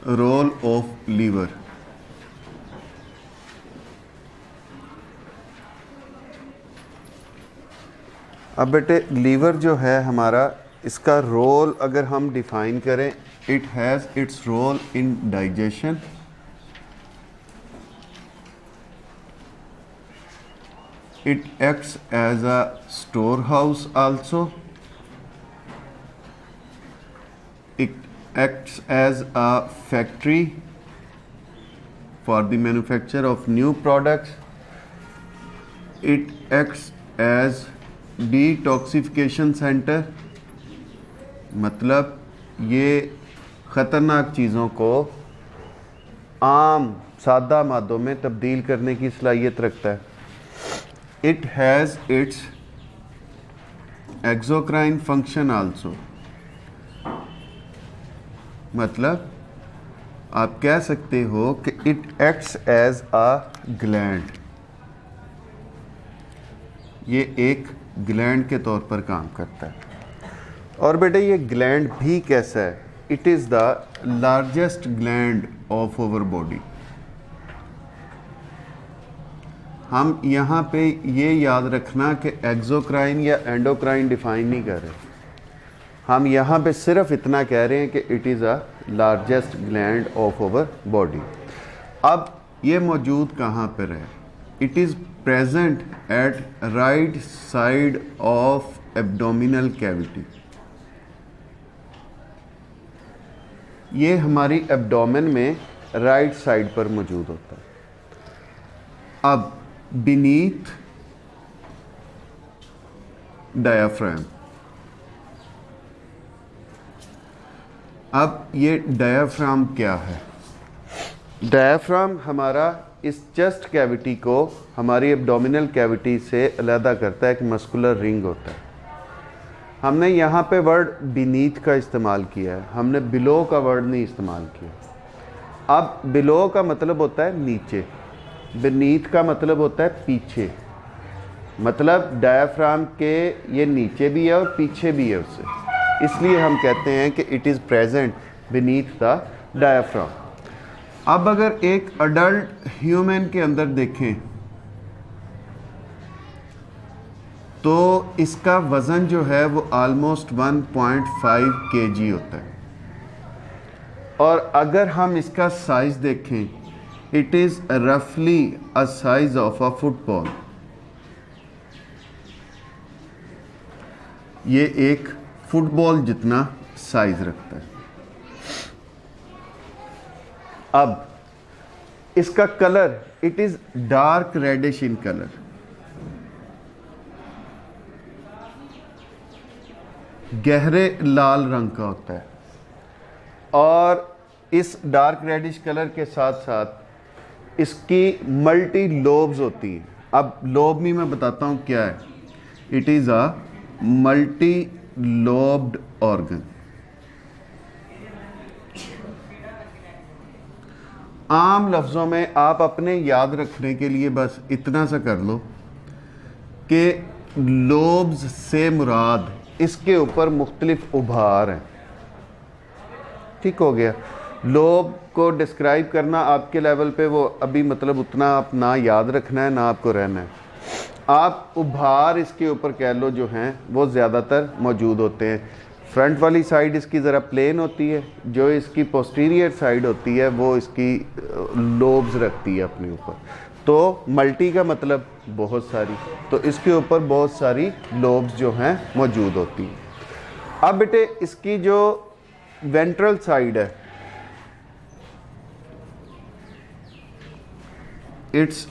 Role of liver. अब बेटे liver जो है हमारा, इसका रोल अगर हम डिफाइन करें, it has its role in digestion, it acts as a storehouse also, it acts as a factory for the manufacture of new products, it acts as detoxification center, मतलब ये ख़तरनाक चीज़ों को आम सादा मादों में तब्दील करने की सलाहियत रखता है। It has its exocrine function also, मतलब आप कह सकते हो कि it acts as a gland, ये एक ग्लैंड के तौर पर काम करता है। और बेटे ये ग्लैंड भी कैसा है? It is the largest gland of our body. हम यहाँ पे ये याद रखना कि एक्सोक्राइन या एंडोक्राइन डिफाइन नहीं कर रहे, हम यहाँ पे सिर्फ इतना कह रहे हैं कि it is a largest gland of our body. अब ये मौजूद कहाँ पर है? It is present at right side of abdominal cavity. ये हमारी एब्डोमेन में राइट साइड पर मौजूद होता है। अब बीनीथ डायाफ्राम, अब ये डायाफ्राम क्या है? डायाफ्राम हमारा इस चेस्ट कैविटी को हमारी एब्डोमिनल कैविटी से अलग करता है, एक मस्कुलर रिंग होता है। हमने यहाँ पे वर्ड बीनीथ का इस्तेमाल किया है, हमने बिलो का वर्ड नहीं इस्तेमाल किया। अब बिलो का मतलब होता है नीचे, बीनीथ का मतलब होता है पीछे, मतलब डायाफ्राम के ये नीचे भी है और पीछे भी है उससे, इसलिए हम कहते हैं कि it is present beneath the diaphragm. अब अगर एक अडल्ट ह्यूमन के अंदर देखें तो इसका वज़न जो है वो ऑलमोस्ट 1.5 kg होता है, और अगर हम इसका साइज़ देखें, इट इज़ रफली a size of a football. ये एक फुटबॉल जितना साइज रखता है। अब इसका colour, it is dark reddish in colour, गहरे लाल रंग का होता है, और इस डार्क रेडिश कलर के साथ साथ इसकी मल्टी लोब्स होती हैं। अब लोब में मैं बताता हूँ क्या है। It is a multi lobed organ. आम लफ्ज़ों में आप अपने याद रखने के लिए बस इतना सा कर लो कि लोब्स से मुराद इसके ऊपर मुख्तलिफ उभार हैं। ठीक हो गया। लोब को डिस्क्राइब करना आपके लेवल पे वो अभी मतलब उतना आप ना याद रखना है ना आपको रहना है। आप उभार इसके ऊपर कह लो जो हैं वो ज़्यादातर मौजूद होते हैं। फ्रंट वाली साइड इसकी ज़रा प्लेन होती है, जो इसकी पोस्टीरियर साइड होती है वो इसकी लोब्स रखती है अपने ऊपर। तो मल्टी का मतलब बहुत सारी, तो इसके ऊपर बहुत सारी लोब्स जो हैं मौजूद होती हैं। अब बेटे इसकी जो वेंट्रल साइड है, it's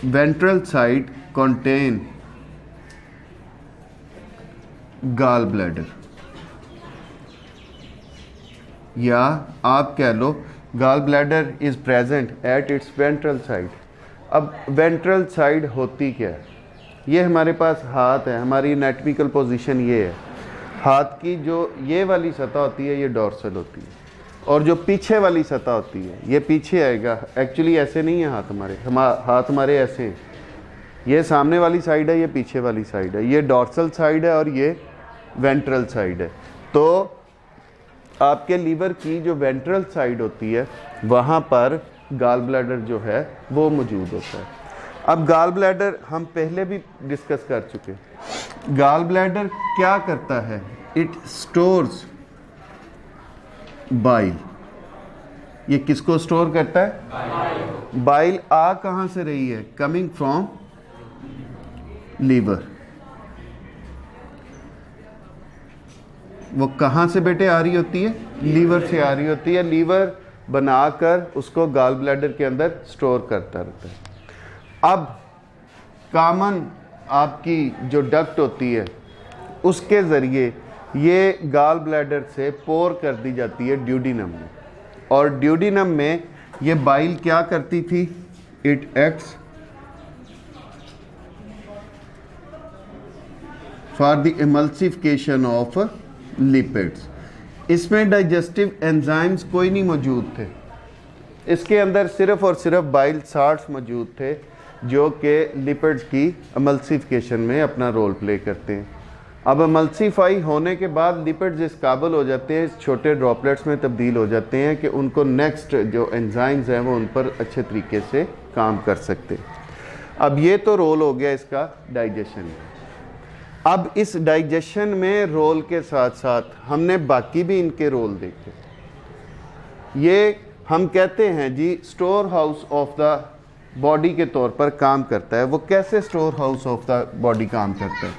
ventral side contain gall bladder, या आप कह लो gall bladder is present at its ventral side. अब वेंट्रल साइड होती क्या है? ये हमारे पास हाथ है, हमारी एनाटॉमिकल पोजीशन ये है। हाथ की जो ये वाली सतह होती है ये डोर्सल होती है, और जो पीछे वाली सतह होती है ये पीछे आएगा। एक्चुअली ऐसे नहीं है हाथ हमारे, हाथ हमारे ऐसे हैं। ये सामने वाली साइड है, ये पीछे वाली साइड है, ये डॉर्सल साइड है और ये वेंट्रल साइड है। तो आपके लीवर की जो वेंट्रल साइड होती है वहाँ पर गाल ब्लैडर जो है वो मौजूद होता है। अब गाल ब्लैडर हम पहले भी डिस्कस कर चुके। गाल ब्लैडर क्या करता है? It stores bile. ये किसको स्टोर करता है? बाइल आ कहाँ से रही है? Coming from liver. वो कहाँ से बेटे आ रही होती है? लीवर से आ रही होती है। लीवर बनाकर उसको गाल ब्लैडर के अंदर स्टोर करता रहता है। अब कॉमन आपकी जो डक्ट होती है उसके ज़रिए ये गाल ब्लैडर से पोर कर दी जाती है ड्यूडिनम में, और ड्यूडिनम में ये बाइल क्या करती थी? It acts for the emulsification of lipids. इसमें डाइजेस्टिव एंजाइम्स कोई नहीं मौजूद थे, इसके अंदर सिर्फ और सिर्फ बाइल साल्ट्स मौजूद थे जो कि लिपिड्स की एमल्सिफिकेशन में अपना रोल प्ले करते हैं। अब एमल्सीफाई होने के बाद लिपिड्स इस काबिल हो जाते हैं, इस छोटे ड्रॉपलेट्स में तब्दील हो जाते हैं कि उनको नेक्स्ट जो एंजाइम्स हैं वो उन पर अच्छे तरीके से काम कर सकते हैं। अब ये तो रोल हो गया इसका डाइजेशन में। अब इस डाइजेशन में रोल के साथ साथ हमने बाकी भी इनके रोल देखे। ये हम कहते हैं जी store house of the body के तौर पर काम करता है। वो कैसे store house of the body काम करता है?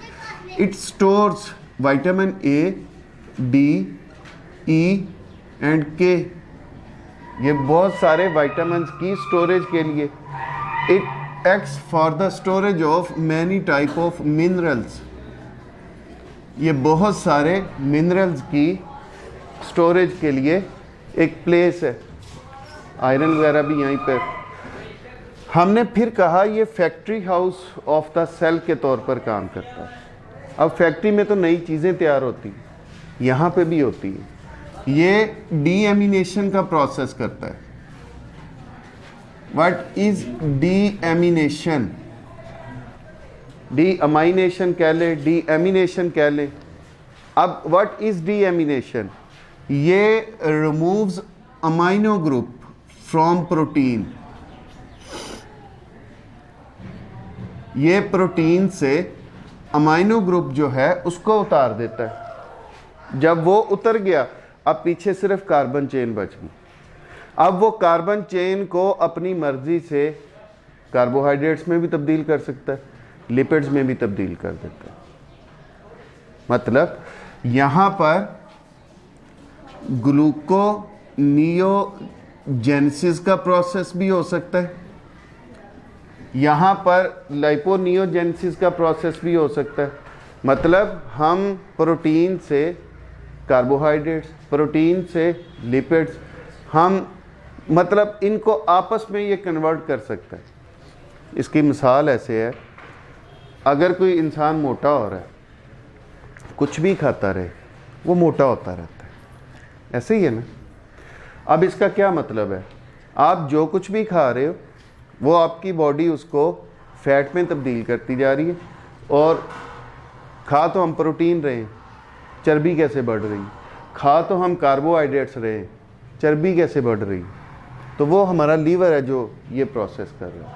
It stores vitamin A, D, E and K. ये बहुत सारे विटामिन्स की स्टोरेज के लिए। It acts for the storage of many type of minerals. ये बहुत सारे मिनरल्स की स्टोरेज के लिए एक प्लेस है। आयरन वगैरह भी यहीं पर। हमने फिर कहा ये factory house of the cell के तौर पर काम करता है। अब फैक्ट्री में तो नई चीज़ें तैयार होती हैं, यहाँ पे भी होती है। ये डीएमिनेशन का प्रोसेस करता है। What is deamination? डीअमाइनेशन कह ले, डीएमिनेशन कह ले। अब व्हाट इज डीएमिनेशन? ये removes amino group from protein. ये प्रोटीन से अमाइनो ग्रुप जो है उसको उतार देता है। जब वो उतर गया, अब पीछे सिर्फ कार्बन चेन बच गई। अब वो कार्बन चेन को अपनी मर्जी से कार्बोहाइड्रेट्स में भी तब्दील कर सकता है, लिपिड्स में भी तब्दील कर देता है। मतलब यहाँ पर ग्लूकोनियोजेनेसिस का प्रोसेस भी हो सकता है, यहाँ पर लाइपोनियोजेनेसिस का प्रोसेस भी हो सकता है। मतलब हम प्रोटीन से कार्बोहाइड्रेट्स, प्रोटीन से लिपिड्स, हम मतलब इनको आपस में ये कन्वर्ट कर सकता है। इसकी मिसाल ऐसे है, अगर कोई इंसान मोटा हो रहा है, कुछ भी खाता रहे, वो मोटा होता रहता है, ऐसे ही है ना। अब इसका क्या मतलब है? आप जो कुछ भी खा रहे हो वो आपकी बॉडी उसको फैट में तब्दील करती जा रही है, और खा तो हम प्रोटीन रहे हैं, चर्बी कैसे बढ़ रही है? खा तो हम कार्बोहाइड्रेट्स रहे हैं, चर्बी कैसे बढ़ रही है? तो वो हमारा लीवर है जो ये प्रोसेस कर रहा है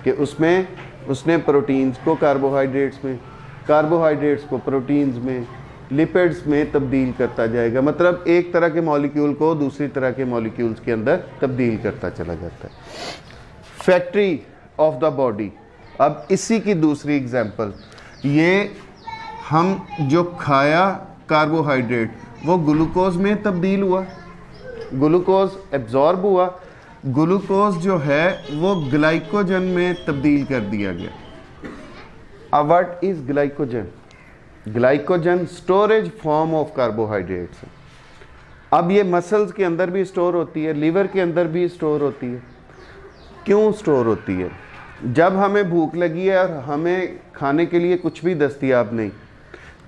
कि उसमें उसने प्रोटीन्स को कार्बोहाइड्रेट्स में, कार्बोहाइड्रेट्स को प्रोटीन्स में, लिपिड्स में तब्दील करता जाएगा। मतलब एक तरह के मॉलिक्यूल को दूसरी तरह के मॉलिक्यूल्स के अंदर तब्दील करता चला जाता है। Factory of the body. अब इसी की दूसरी एग्जांपल, ये हम जो खाया कार्बोहाइड्रेट वो ग्लूकोज में तब्दील हुआ, ग्लूकोज एब्जॉर्ब हुआ, ग्लूकोज जो है वो ग्लाइकोजन में तब्दील कर दिया गया। अब what is glycogen? Glycogen storage form of carbohydrates. अब ये मसल्स के अंदर भी स्टोर होती है, लीवर के अंदर भी स्टोर होती है। क्यों स्टोर होती है? जब हमें भूख लगी है और हमें खाने के लिए कुछ भी दस्तयाब नहीं,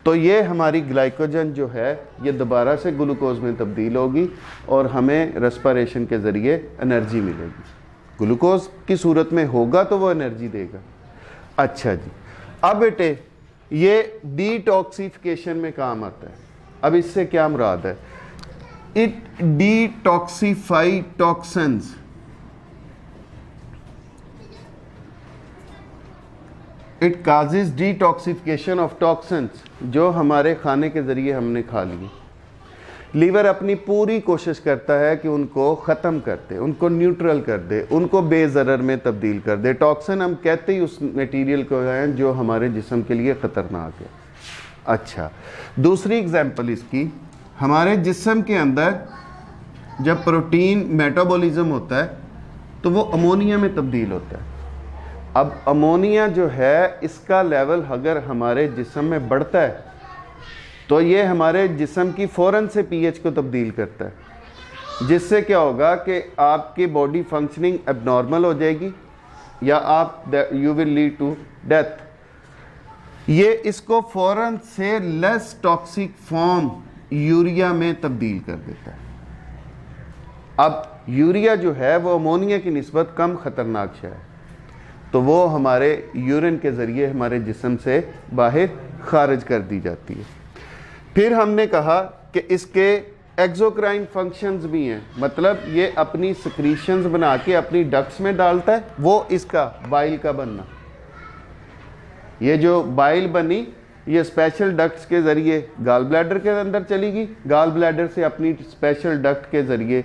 तो ये हमारी ग्लाइकोजन जो है ये दोबारा से ग्लूकोज में तब्दील होगी और हमें रेस्पिरेशन के ज़रिए एनर्जी मिलेगी। ग्लूकोज की सूरत में होगा तो वो एनर्जी देगा। अच्छा जी, अब बेटे ये डिटॉक्सिफिकेशन में काम आता है। अब इससे क्या मुराद है? It detoxify toxins. It causes detoxification of toxins जो हमारे खाने के ज़रिए हमने खा लिए। लीवर अपनी पूरी कोशिश करता है कि उनको ख़त्म कर दे, उनको न्यूट्रल कर दे, उनको बेज़रर में तब्दील कर दे। टॉक्सिन हम कहते ही उस मटेरियल को हैं जो हमारे जिस्म के लिए ख़तरनाक है। अच्छा, दूसरी एग्जांपल इसकी, हमारे जिस्म के अंदर जब प्रोटीन मेटाबॉलिज्म होता है तो वो अमोनिया में तब्दील होता है। अब अमोनिया जो है इसका लेवल अगर हमारे जिस्म में बढ़ता है तो ये हमारे जिस्म की फ़ौरन से पीएच को तब्दील करता है, जिससे क्या होगा कि आपकी बॉडी फंक्शनिंग एबनॉर्मल हो जाएगी या आप you will lead to death. ये इसको फ़ौरन से लेस टॉक्सिक फॉर्म यूरिया में तब्दील कर देता है। अब यूरिया जो है वो अमोनिया की निस्बत कम ख़तरनाक है, तो वो हमारे यूरिन के ज़रिए हमारे जिस्म से बाहर खारिज कर दी जाती है। फिर हमने कहा कि इसके एक्सोक्राइन फंक्शंस भी हैं, मतलब ये अपनी सिक्रीशंस बना के अपनी डक्ट्स में डालता है। वो इसका बाइल का बनना, ये जो बाइल बनी ये स्पेशल डक्ट्स के ज़रिए गाल ब्लैडर के अंदर चलेगी, गाल ब्लैडर से अपनी स्पेशल डक्ट के ज़रिए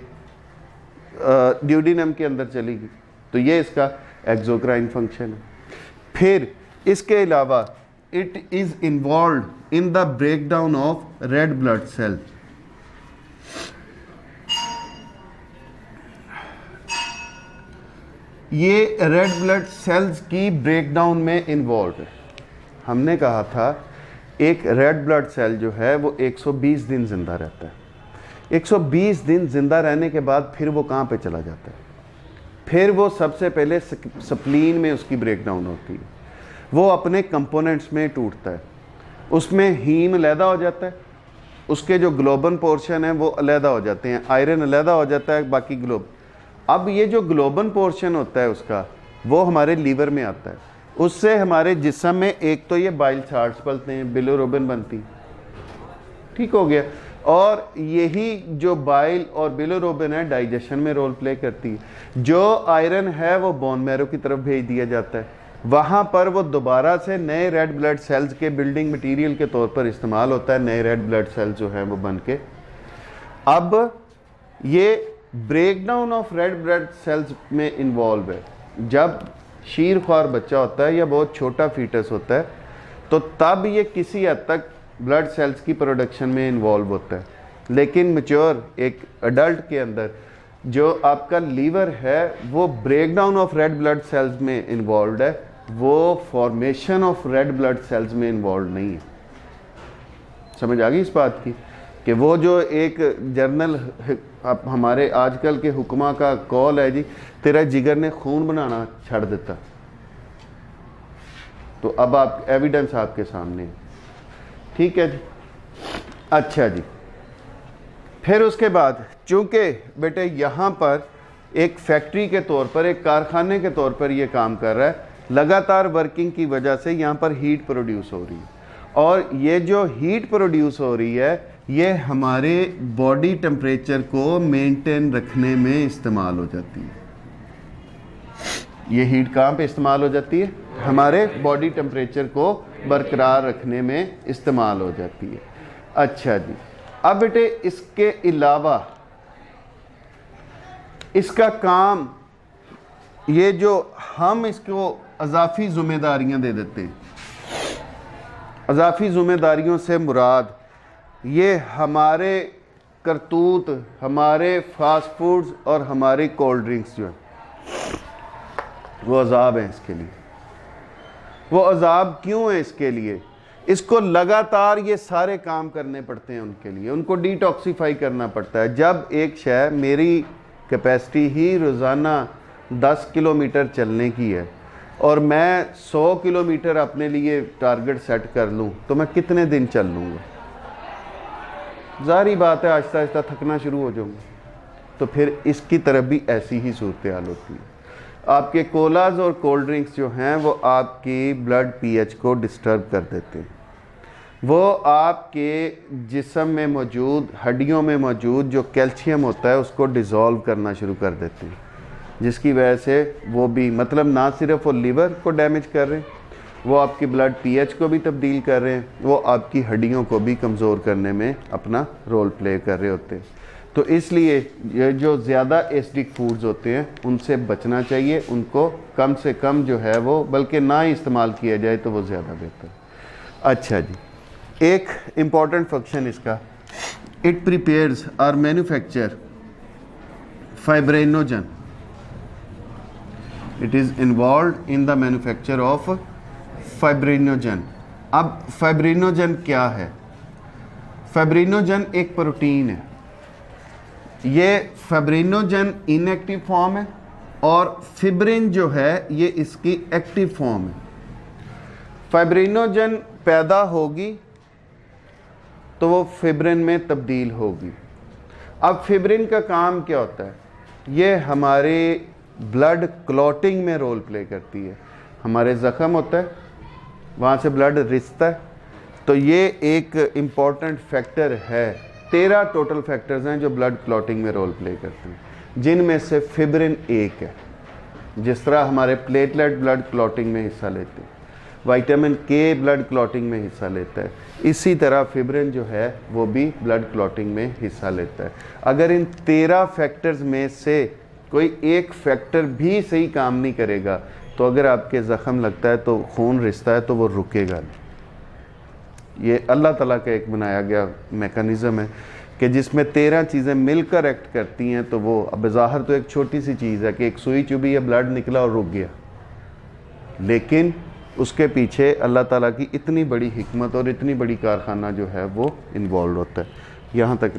ड्यूडिनम के अंदर चलेगी। तो ये इसका एक्सोक्राइन फंक्शन है। फिर इसके अलावा it is involve in the breakdown of red blood cell. ये रेड ब्लड सेल्स की ब्रेकडाउन में इन्वॉल्व है। हमने कहा था एक रेड ब्लड सेल जो है वो 120 दिन जिंदा रहता है। 120 दिन जिंदा रहने के बाद फिर वो कहाँ पे चला जाता है? फिर वो सबसे पहले स्प्लीन में उसकी ब्रेकडाउन होती है, वो अपने कंपोनेंट्स में टूटता है, उसमें हीम अलहदा हो जाता है, उसके जो ग्लोबन पोर्शन है वो अलहदा हो जाते हैं, आयरन अलहदा हो जाता है, बाकी ग्लोब। अब ये जो ग्लोबन पोर्शन होता है उसका वो हमारे लीवर में आता है, उससे हमारे जिस्म में एक तो ये बाइल साल्ट्स बनते हैं, बिलिरुबिन बनती, ठीक हो गया। और यही जो बाइल और बिलिरुबिन है डाइजेशन में रोल प्ले करती है। जो आयरन है वो बोन मैरो की तरफ भेज दिया जाता है, वहाँ पर वो दोबारा से नए रेड ब्लड सेल्स के बिल्डिंग मटेरियल के तौर पर इस्तेमाल होता है। नए रेड ब्लड सेल्स जो हैं वो बन के, अब ये breakdown of red blood sales में इन्वॉल्व है। जब शीर ख्वार बच्चा होता है या बहुत छोटा फीटस होता है तो तब ये किसी हद तक ब्लड सेल्स की प्रोडक्शन में इन्वॉल्व होता है, लेकिन मैच्योर एक अडल्ट के अंदर जो आपका लीवर है वो breakdown of red blood sales में इन्वॉल्व है, वो formation of red blood sales में इन्वॉल्व नहीं है। समझ आ गई इस बात की कि वो जो एक जर्नल हमारे आजकल के हुक्मा का कॉल है जी, तेरा जिगर ने खून बनाना छड़ देता, तो अब आप एविडेंस आपके सामने है, ठीक है जी। अच्छा जी, फिर उसके बाद चूंकि बेटे यहाँ पर एक फैक्ट्री के तौर पर, एक कारखाने के तौर पर ये काम कर रहा है, लगातार वर्किंग की वजह से यहाँ पर हीट प्रोड्यूस हो रही है, और ये जो हीट प्रोड्यूस हो रही है ये हमारे बॉडी टेम्परेचर को मेंटेन रखने में इस्तेमाल हो जाती है। ये हीट कहाँ पे इस्तेमाल हो जाती है? हमारे बॉडी टेम्परेचर को बरकरार रखने में इस्तेमाल हो जाती है। अच्छा जी, अब बेटे इसके अलावा इसका काम, ये जो हम इसको अजाफी ज़िम्मेदारियां दे देते हैं, अजाफी ज़िम्मेदारियों से मुराद ये हमारे करतूत, हमारे फास्ट फूड्स और हमारी कोल्ड ड्रिंक्स जो है वो अजाब हैं इसके लिए। वो अजाब क्यों है इसके लिए? इसको लगातार ये सारे काम करने पड़ते हैं उनके लिए, उनको डिटॉक्सीफाई करना पड़ता है। जब एक शय, मेरी कैपेसिटी ही रोज़ाना 10 किलोमीटर चलने की है और मैं 100 किलोमीटर अपने लिए टारगेट सेट कर लूँ तो मैं कितने दिन चल लूँगा? ज़ाहिर बात है आहिस्ता आहिस्ता थकना शुरू हो जाऊँगा। तो फिर इसकी तरफ भी ऐसी ही सूरत हाल होती है। आपके कोलाज और कोल्ड ड्रिंक्स जो हैं वो आपकी ब्लड पीएच को डिस्टर्ब कर देते हैं। वो आपके जिस्म में मौजूद, हड्डियों में मौजूद जो कैल्शियम होता है उसको डिज़ोल्व करना शुरू कर देते हैं, जिसकी वजह से वो भी मतलब ना सिर्फ वो लीवर को डैमेज कर रहे हैं, वो आपकी ब्लड पीएच को भी तब्दील कर रहे हैं, वो आपकी हड्डियों को भी कमज़ोर करने में अपना रोल प्ले कर रहे होते हैं। तो इसलिए ये जो ज़्यादा एसिडिक फूड्स होते हैं उनसे बचना चाहिए, उनको कम से कम जो है वो बल्कि ना ही इस्तेमाल किया जाए तो वो ज़्यादा बेहतर। अच्छा जी, एक इम्पॉर्टेंट फंक्शन इसका, इट प्रिपेयर्स और manufacture fibrinogen, it is involve in the manufacture of fibrinogen. अब फाइब्रिनोजन क्या है? फाइब्रिनोजन एक प्रोटीन है। ये फाइब्रिनोजन इनएक्टिव फॉर्म है और फिब्रिन जो है ये इसकी एक्टिव फॉर्म है। फाइब्रिनोजन पैदा होगी तो वो फिब्रिन में तब्दील होगी। अब फिब्रिन का काम क्या होता है? ये हमारे ब्लड क्लॉटिंग में रोल प्ले करती है। हमारे ज़ख़म होता है, वहाँ से ब्लड रिसता है, तो ये एक इम्पॉर्टेंट फैक्टर है। 13 टोटल फैक्टर्स हैं जो ब्लड क्लॉटिंग में रोल प्ले करते हैं, जिनमें से फिब्रिन एक है। जिस तरह हमारे प्लेटलेट ब्लड क्लॉटिंग में हिस्सा लेते हैं, विटामिन के ब्लड क्लॉटिंग में हिस्सा लेता है, इसी तरह फिब्रिन जो है वो भी ब्लड क्लॉटिंग में हिस्सा लेता है। अगर इन 13 फैक्टर्स में से कोई एक फैक्टर भी सही काम नहीं करेगा तो अगर आपके ज़ख़म लगता है तो खून रिसता है तो वो रुकेगा नहीं। ये अल्लाह ताला का एक बनाया गया मैकेनिज़्म है कि जिसमें 13 चीज़ें मिलकर एक्ट करती हैं। तो वो बज़ाहिर तो एक छोटी सी चीज़ है कि एक सुई चुभी या ब्लड निकला और रुक गया, लेकिन उसके पीछे अल्लाह ताला की इतनी बड़ी हिकमत और इतनी बड़ी कारखाना जो है वो इन्वॉल्व होता है। यहाँ तक